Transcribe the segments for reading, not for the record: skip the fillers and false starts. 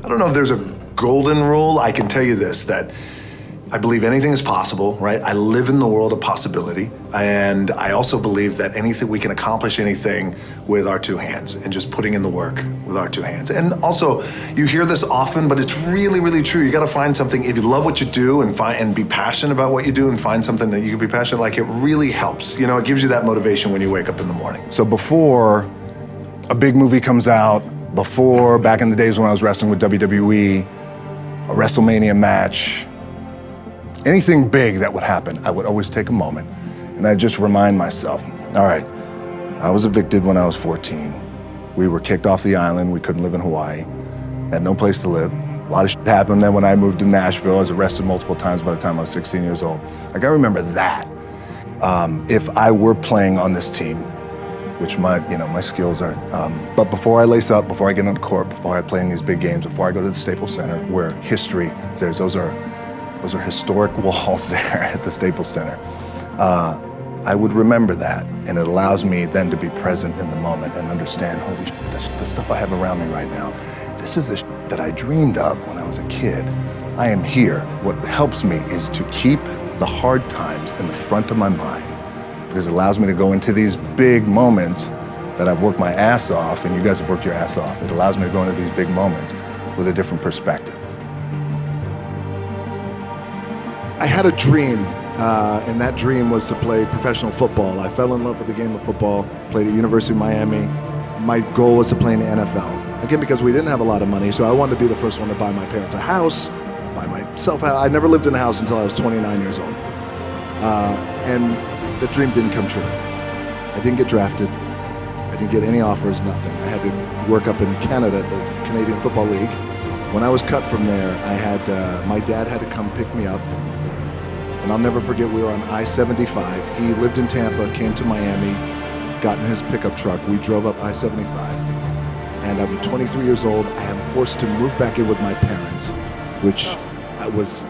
I don't know if there's a golden rule. I can tell you this, that I believe anything is possible, right? I live in the world of possibility. And I also believe that we can accomplish anything with our two hands and just putting in the work with our two hands. And also, you hear this often, but it's really, really true. You gotta find something, if you love what you do and be passionate about what you do and find something that you can be passionate, like, it really helps. You know, it gives you that motivation when you wake up in the morning. So before a big movie comes out, before, back in the days when I was wrestling with WWE, a WrestleMania match, anything big that would happen, I would always take a moment and I'd just remind myself, all right, I was evicted when I was 14. We were kicked off the island. We couldn't live in Hawaii. Had no place to live. A lot of shit happened. Then when I moved to Nashville, I was arrested multiple times by the time I was 16 years old. Like, I remember that. If I were playing on this team, which my skills are, but before I lace up, before I get on the court, before I play in these big games, before I go to the Staples Center, where history is there, those are historic walls there at the Staples Center. I would remember that, and it allows me then to be present in the moment and understand, holy shit, the stuff I have around me right now, this is the shit that I dreamed of when I was a kid. I am here. What helps me is to keep the hard times in the front of my mind, because it allows me to go into these big moments that I've worked my ass off, and you guys have worked your ass off. It allows me to go into these big moments with a different perspective. I had a dream, and that dream was to play professional football. I fell in love with the game of football, played at University of Miami. My goal was to play in the NFL. Again, because we didn't have a lot of money, so I wanted to be the first one to buy my parents a house, buy myself a house. I never lived in a house until I was 29 years old. And the dream didn't come true. I didn't get drafted. I didn't get any offers, nothing. I had to work up in Canada at the Canadian Football League. When I was cut from there, my dad had to come pick me up. And I'll never forget, we were on I-75. He lived in Tampa, came to Miami, got in his pickup truck. We drove up I-75. And I'm 23 years old. I am forced to move back in with my parents, which I was,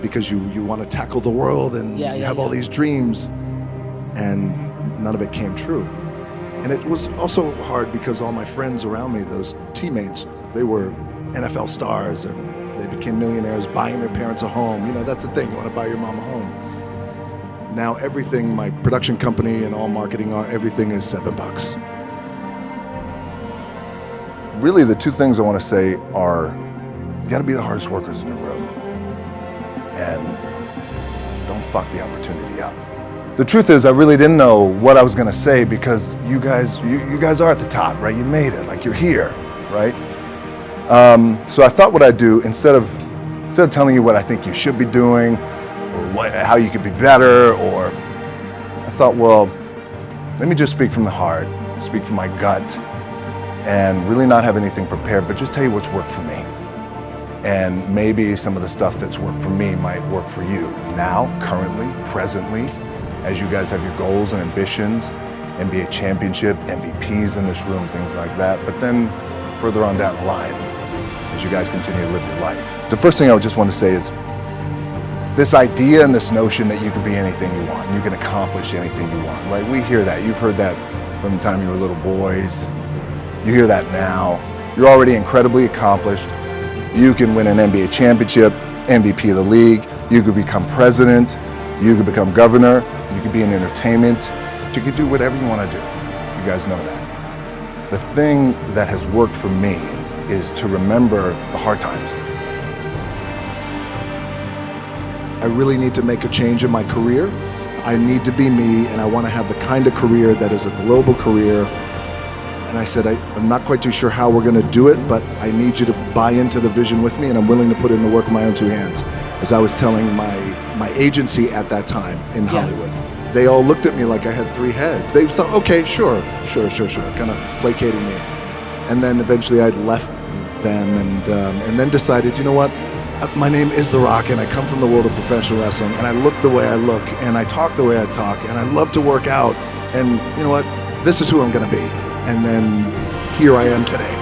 because you want to tackle the world and you have all these dreams, and none of it came true. And it was also hard because all my friends around me, those teammates, they were NFL stars and they became millionaires buying their parents a home. You know, that's the thing, you want to buy your mom a home. Now everything, my production company and all marketing, everything is $7. Really, the two things I want to say are, you got to be the hardest workers in the room, and don't fuck the opportunity up. The truth is, I really didn't know what I was going to say, because you guys are at the top, right? You made it, like, you're here, right? So I thought what I'd do, instead of telling you what I think you should be doing, or how you could be better, or I thought, well, let me just speak from the heart, speak from my gut, and really not have anything prepared, but just tell you what's worked for me. And maybe some of the stuff that's worked for me might work for you now, currently, presently, as you guys have your goals and ambitions, NBA championship, MVPs in this room, things like that. But then further on down the line, as you guys continue to live your life. The first thing I would just want to say is, this idea and this notion that you can be anything you want, you can accomplish anything you want, right? We hear that. You've heard that from the time you were little boys. You hear that now. You're already incredibly accomplished. You can win an NBA championship, MVP of the league. You could become president. You could become governor. You could be in entertainment. You could do whatever you want to do. You guys know that. The thing that has worked for me is to remember the hard times. I really need to make a change in my career. I need to be me, and I want to have the kind of career that is a global career. And I said, I'm not quite too sure how we're going to do it, but I need you to buy into the vision with me, and I'm willing to put in the work with my own two hands. As I was telling my agency at that time in Hollywood. They all looked at me like I had three heads. They thought, okay, sure, kind of placating me. And then eventually I left them and then decided, you know what? My name is The Rock, and I come from the world of professional wrestling, and I look the way I look, and I talk the way I talk, and I love to work out, and you know what? This is who I'm going to be. And then here I am today.